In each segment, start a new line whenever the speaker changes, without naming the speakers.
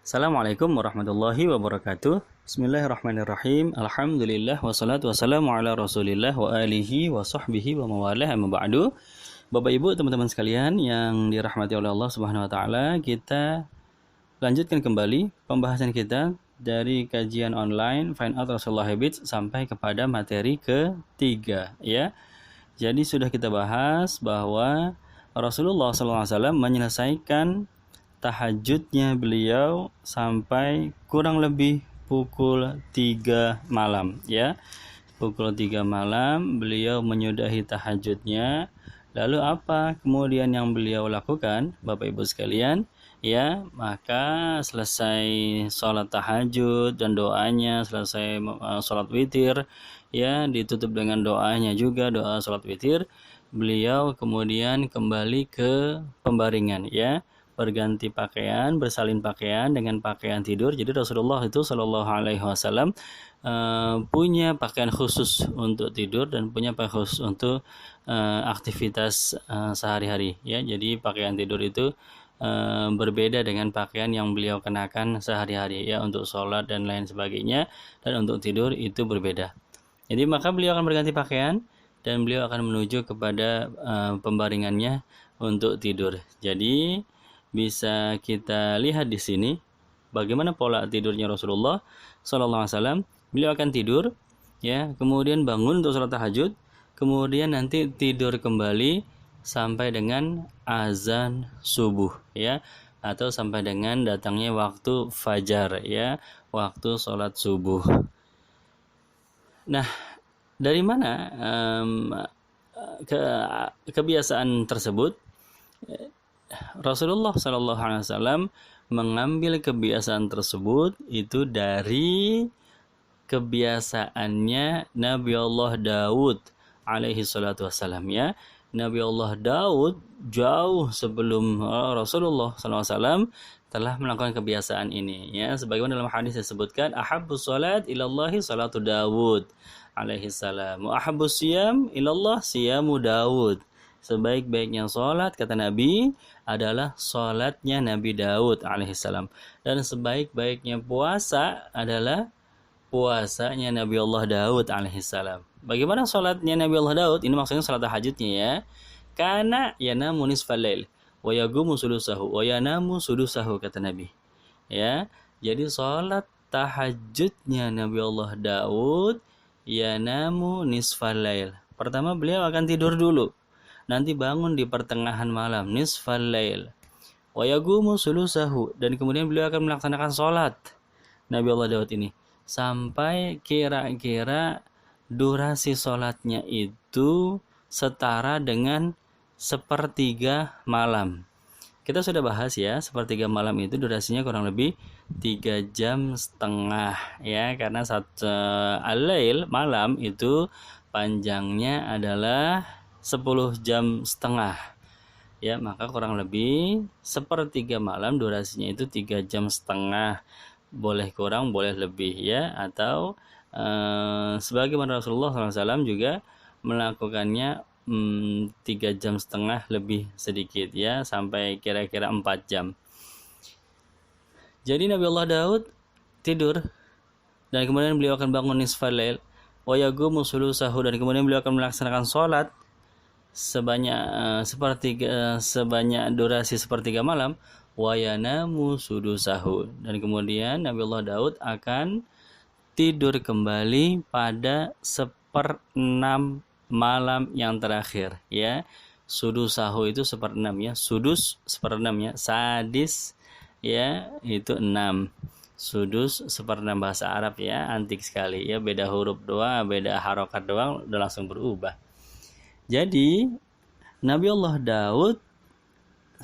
Assalamualaikum warahmatullahi wabarakatuh. Bismillahirrahmanirrahim. Alhamdulillah wassalatu wassalamu ala Rasulillah wa alihi wa sahbihi wa mawalah amma ba'du. Bapak Ibu, teman-teman sekalian yang dirahmati oleh Allah Subhanahu wa taala, kita lanjutkan kembali pembahasan kita dari kajian online Find Out Rasulullah Habits sampai kepada materi ketiga, ya. Jadi sudah kita bahas bahwa Rasulullah SAW menyelesaikan tahajudnya beliau sampai kurang lebih pukul 3 malam, ya. Pukul 3 malam beliau menyudahi tahajudnya. Lalu apa kemudian yang beliau lakukan, Bapak Ibu sekalian? Ya, maka selesai sholat tahajud dan doanya, selesai sholat witir, ya, ditutup dengan doanya juga, doa sholat witir. Beliau kemudian kembali ke pembaringan, ya, berganti pakaian, bersalin pakaian dengan pakaian tidur. Jadi Rasulullah itu Shallallahu Alaihi Wasallam punya pakaian khusus untuk tidur dan punya pakaian khusus untuk aktivitas sehari-hari, ya. Jadi pakaian tidur itu berbeda dengan pakaian yang beliau kenakan sehari-hari, ya, untuk sholat dan lain sebagainya, dan untuk tidur itu berbeda. Jadi maka beliau akan berganti pakaian dan beliau akan menuju kepada pembaringannya untuk tidur. Jadi bisa kita lihat di sini bagaimana pola tidurnya Rasulullah Sallallahu Alaihi Wasallam. Beliau akan tidur, ya, kemudian bangun untuk sholat tahajud, kemudian nanti tidur kembali sampai dengan azan subuh, ya, atau sampai dengan datangnya waktu fajar, ya, waktu sholat subuh. Nah, dari mana kebiasaan tersebut? Rasulullah Shallallahu Alaihi Wasallam mengambil kebiasaan tersebut itu dari kebiasaannya Nabi Allah Daud alaihi salatu wassalam, ya. Nabi Allah Daud jauh sebelum Rasulullah Shallallahu Alaihi Wasallam telah melakukan kebiasaan ini, ya. Sebagaimana dalam hadis disebutkan, ahabbus salat ilallahi salatu Daud alaihi salam, wa ahabbus siyam ilallah siyamu Daud. Sebaik-baiknya sholat, kata Nabi, adalah sholatnya Nabi Daud alaihissalam. Dan sebaik-baiknya puasa adalah puasanya Nabi Allah Daud alaihissalam. Bagaimana sholatnya Nabi Allah Daud? Ini maksudnya sholat tahajudnya, ya. Kana yanamu nisfal lail wa yagumu sudusahu wa yanamu sudusahu, kata Nabi, ya. Jadi sholat tahajudnya Nabi Allah Daud yanamu nisfal lail. Pertama beliau akan tidur dulu, nanti bangun di pertengahan malam, nisfal lail, wa yagumu sulusahu, dan kemudian beliau akan melaksanakan sholat Nabi Allah Daud ini sampai kira-kira durasi sholatnya itu setara dengan sepertiga malam. Kita sudah bahas, ya, sepertiga malam itu durasinya kurang lebih 3,5 jam, ya, karena al-lail, malam itu panjangnya adalah 10,5 jam, ya, maka kurang lebih sepertiga malam durasinya itu 3,5 jam, boleh kurang boleh lebih, ya, atau sebagaimana Rasulullah SAW juga melakukannya 3,5 jam lebih sedikit, ya, sampai kira-kira 4 jam. Jadi Nabi Allah Daud tidur dan kemudian beliau akan bangun nisfal lail wa yagumu sulusahu, dan kemudian beliau akan melaksanakan sholat sebanyak durasi sepertiga malam, wa yanamu sudusahu, dan kemudian Nabi Allah Daud akan tidur kembali pada 1/6 malam yang terakhir, ya. Sudusahu itu 1/6, ya, sudus 1/6, ya, sadis, ya, itu 6, sudus 1/6 bahasa Arab, ya, antik sekali, ya, beda huruf doang, beda harokat doang udah langsung berubah. Jadi Nabi Allah Daud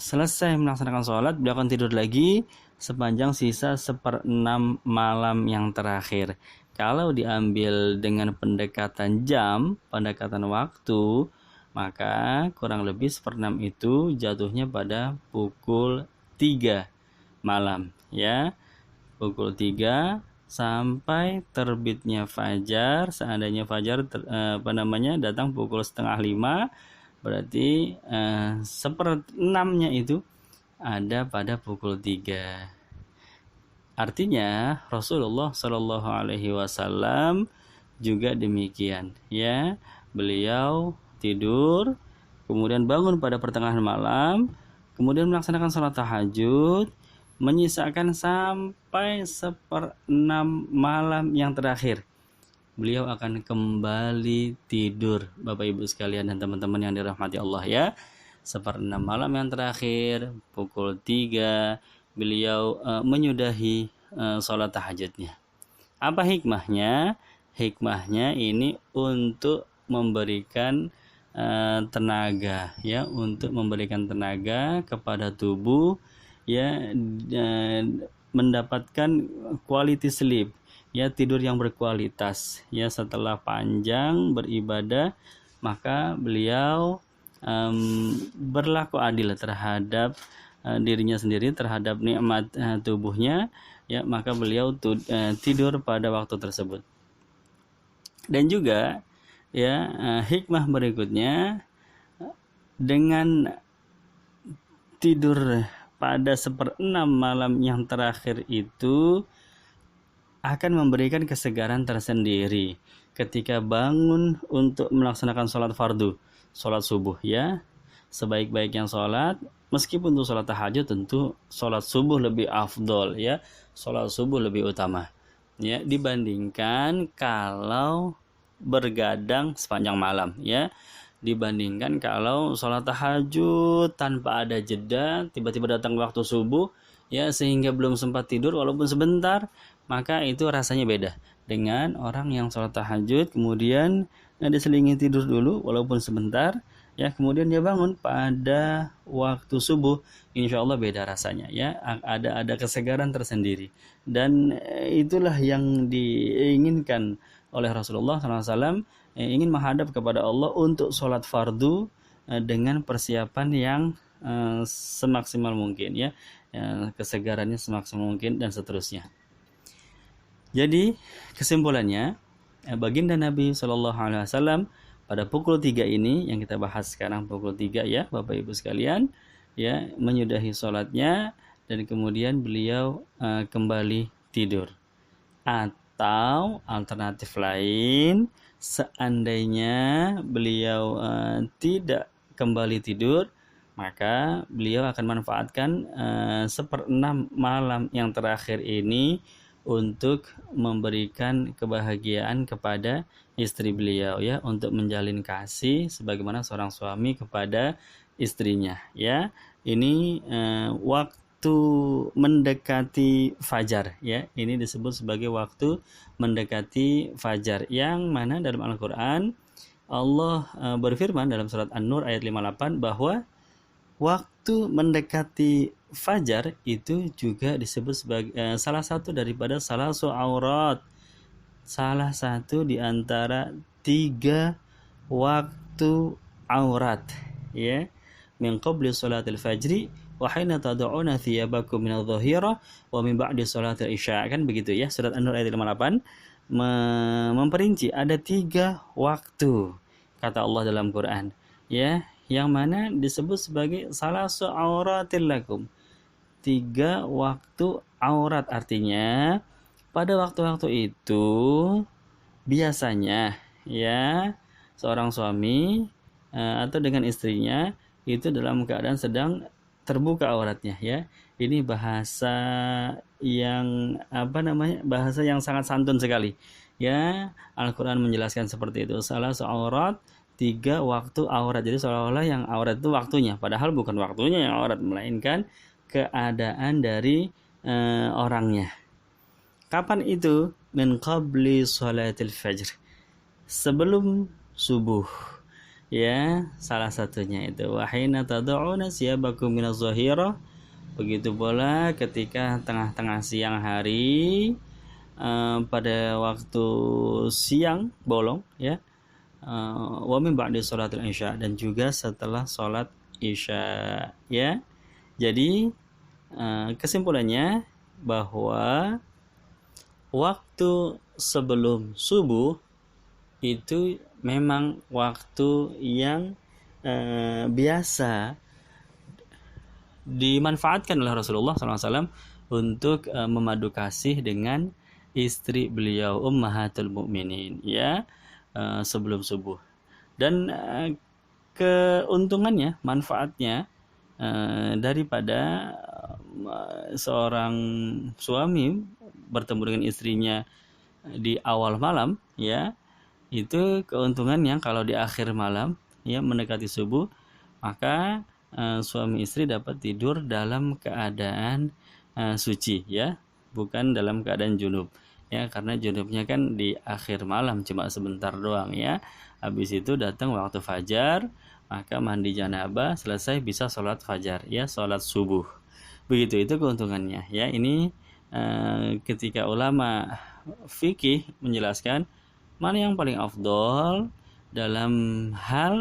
selesai melaksanakan sholat, beliau akan tidur lagi sepanjang sisa 1/6 malam yang terakhir. Kalau diambil dengan pendekatan jam, pendekatan waktu, maka kurang lebih 1/6 itu jatuhnya pada pukul 3 malam, ya. Pukul 3 sampai terbitnya fajar. Seandainya fajar datang pukul 4:30, berarti 1/6-nya itu ada pada pukul 3. Artinya Rasulullah Shallallahu Alaihi Wasallam juga demikian, ya. Beliau tidur, kemudian bangun pada pertengahan malam, kemudian melaksanakan sholat tahajud, menyisakan sampai 1/6 malam yang terakhir. Beliau akan kembali tidur, Bapak Ibu sekalian dan teman-teman yang dirahmati Allah, ya. 1/6 malam yang terakhir, pukul 3, beliau menyudahi sholat tahajudnya. Apa hikmahnya? Hikmahnya ini untuk memberikan tenaga, ya, untuk memberikan tenaga kepada tubuh, ya, mendapatkan quality sleep, ya, tidur yang berkualitas, ya. Setelah panjang beribadah, maka beliau berlaku adil terhadap dirinya sendiri, terhadap nikmat tubuhnya, ya. Maka beliau tidur pada waktu tersebut. Dan juga, ya, hikmah berikutnya, dengan tidur pada 1/6 malam yang terakhir itu akan memberikan kesegaran tersendiri ketika bangun untuk melaksanakan sholat fardu, sholat subuh, ya. Sebaik-baiknya sholat, meskipun untuk sholat tahajud, tentu sholat subuh lebih afdol, ya. Sholat subuh lebih utama, ya, dibandingkan kalau bergadang sepanjang malam, ya. Dibandingkan kalau sholat tahajud tanpa ada jeda, tiba-tiba datang waktu subuh, ya, sehingga belum sempat tidur walaupun sebentar, maka itu rasanya beda dengan orang yang sholat tahajud kemudian diselingi tidur dulu walaupun sebentar, ya, kemudian dia bangun pada waktu subuh. Insya Allah beda rasanya, ya. Ada kesegaran tersendiri, dan itulah yang diinginkan oleh Rasulullah SAW, ingin menghadap kepada Allah untuk sholat fardu dengan persiapan yang semaksimal mungkin, ya, kesegarannya semaksimal mungkin dan seterusnya. Jadi kesimpulannya, baginda Nabi Shallallahu Alaihi Wasallam pada pukul 3 ini yang kita bahas sekarang, pukul 3, ya, Bapak Ibu sekalian, ya, menyudahi sholatnya dan kemudian beliau kembali tidur. Atau alternatif lain, seandainya beliau tidak kembali tidur, maka beliau akan manfaatkan 1/6 malam yang terakhir ini untuk memberikan kebahagiaan kepada istri beliau, ya, untuk menjalin kasih sebagaimana seorang suami kepada istrinya, ya. Ini waktu mendekati fajar, ya. Ini disebut sebagai waktu mendekati fajar, yang mana dalam Al-Qur'an Allah berfirman dalam surat An-Nur ayat 58 bahwa waktu mendekati fajar itu juga disebut sebagai salah satu daripada salasu aurat, salah satu di antara 3 waktu aurat, ya. Min qabli salatil fajri wa hina tad'una thiyabakum minadh dhahira wa min ba'di salatil isya, kan begitu, ya. Surat An-Nur ayat 58 memperinci ada 3 waktu kata Allah dalam Quran, ya, yang mana disebut sebagai salasu auratil lakum, 3 waktu aurat. Artinya pada waktu-waktu itu biasanya, ya, seorang suami atau dengan istrinya itu dalam keadaan sedang terbuka auratnya, ya. Ini bahasa yang bahasa yang sangat santun sekali, ya. Al-Qur'an menjelaskan seperti itu, salasu aurat, 3 waktu aurat. Jadi seolah-olah yang aurat itu waktunya, padahal bukan waktunya yang aurat, melainkan keadaan dari orangnya. Kapan itu? Min qabli sholatil fajr, sebelum subuh, ya. Salah satunya itu wa hina tad'una siyabakum minaz zahira, begitu pula ketika tengah-tengah siang hari, pada waktu siang bolong, ya, wa min ba'di sholatil isya, dan juga setelah sholat isya, ya. Jadi kesimpulannya bahwa waktu sebelum subuh itu memang waktu yang biasa dimanfaatkan oleh Rasulullah SAW untuk memadu kasih dengan istri beliau Ummahatul Mukminin ya, sebelum subuh. Dan keuntungannya, manfaatnya daripada seorang suami bertemu dengan istrinya di awal malam ya, itu keuntungannya kalau di akhir malam ya mendekati subuh, maka suami istri dapat tidur dalam keadaan suci ya, bukan dalam keadaan junub ya, karena junubnya kan di akhir malam cuma sebentar doang ya. Habis itu datang waktu fajar, maka mandi janabah, selesai bisa sholat fajar ya, sholat subuh. Begitu itu keuntungannya ya. Ini ketika ulama fikih menjelaskan mana yang paling afdol dalam hal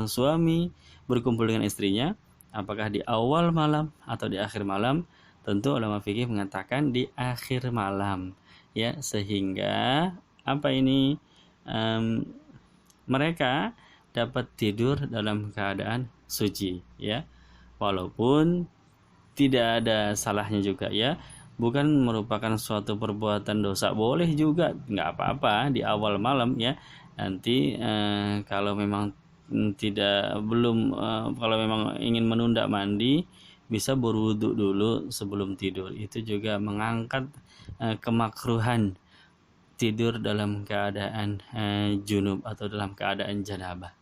suami berkumpul dengan istrinya, apakah di awal malam atau di akhir malam. Tentu ulama fikih mengatakan di akhir malam ya, sehingga apa ini mereka dapat tidur dalam keadaan suci ya, walaupun tidak ada salahnya juga ya, bukan merupakan suatu perbuatan dosa, boleh juga, nggak apa-apa di awal malam ya. Nanti kalau memang kalau memang ingin menunda mandi, bisa berwudu dulu sebelum tidur. Itu juga mengangkat kemakruhan tidur dalam keadaan junub atau dalam keadaan janabah.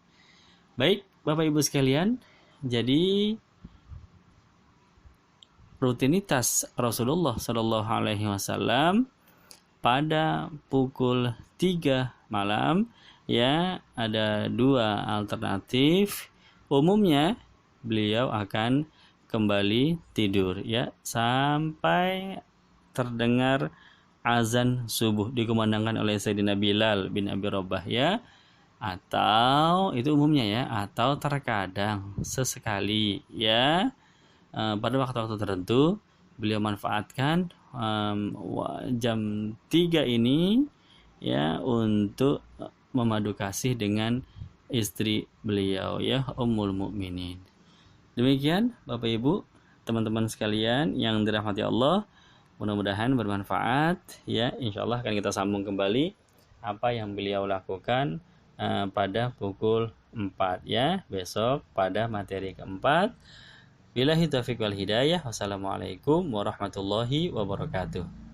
Baik, Bapak Ibu sekalian, jadi rutinitas Rasulullah Shallallahu Alaihi Wasallam pada pukul 3 malam ya, ada dua alternatif. Umumnya beliau akan kembali tidur ya sampai terdengar azan subuh dikumandangkan oleh Sayyidina Bilal bin Abi Rabah ya, atau itu umumnya ya, atau terkadang sesekali ya pada waktu-waktu tertentu beliau manfaatkan jam 3 ini ya untuk memadu kasih dengan istri beliau ya, Ummul Mukminin. Demikian Bapak Ibu, teman-teman sekalian yang dirahmati Allah, mudah-mudahan bermanfaat ya. Insyaallah akan kita sambung kembali apa yang beliau lakukan pada pukul 4 ya, besok pada materi keempat. Billahi taufiq wal hidayah. Wassalamualaikum warahmatullahi wabarakatuh.